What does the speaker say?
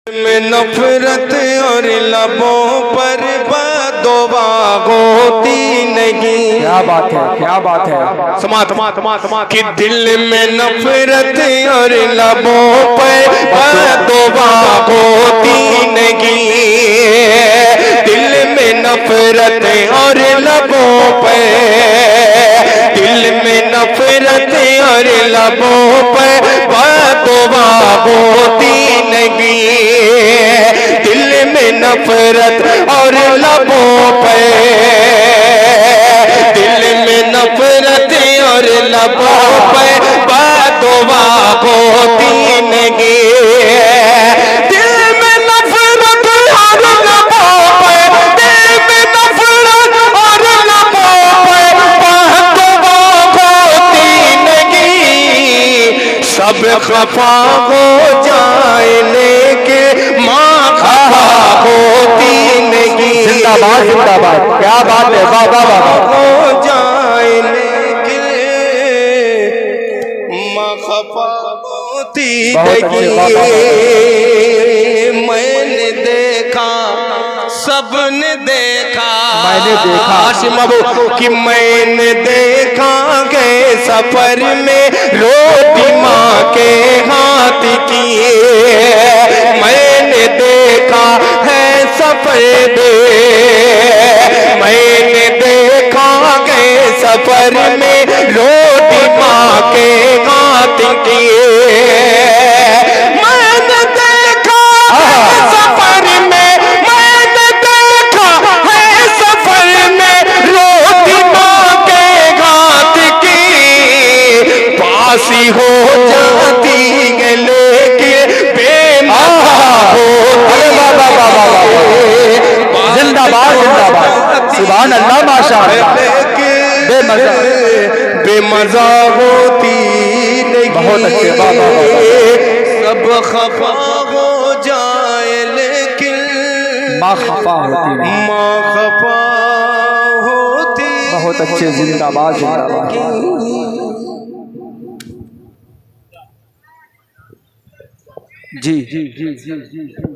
میں نفرت اور لبوں پر بددعا ہوتی نہیں. کیا بات ہے، کیا بات ہے. سماعت کہ دل میں نفرت اور لبوں پر بددعا ہوتی نہیں. دل میں نفرت اور لبوں پر، دل میں نفرت اور لبوں پر بددعا ہوتی نہیں. دل میں نفرت اور لبوں پہ، دل میں نفرت اور لبوں پہ بددعا ہوتی نہیں. دل میں نفرت اور لبوں پہ، دل میں نفرت اور لبوں پہ بددعا ہوتی نہیں. سب خفا ہو جائے لیکن ماں خفا ہوتی نہیں. زندہ باد، زندہ باد. کیا بات ہے. واہ واہ واہ. ہو جائے لیکن ماں خفا ہوتی نہیں. میں نے دیکھا، سب نے دیکھا، میں نے دیکھا. ہاشم ابو کہ میں نے دیکھا کہ سفر میں روٹی ماں کے ہاتھ کی. میں نے دیکھا ہے سفر میں نے دیکھا کہ سفر میں روٹی ماں کے ہاتھ کی. میں نے دیکھا ہے سفر میں، میں نے دیکھا ہے سفر میں روٹی ماں کے ہاتھ کی. پاسی ہو جاتی ہے لیکن بے مزہ ہوتی. زندہ باد، زندہ باد. سبحان اللہ، ماشاء اللہ. بے مزہ، بے مزہ ہوتی نہیں. بہت اچھے. واہ واہ واہ. سب خفا ہو جائے لیکن ماں خفا ہوتی نہیں. ماں خفا ہوتی. بہت اچھے. زندہ باد، زندہ باد. جی جی جی جی جی.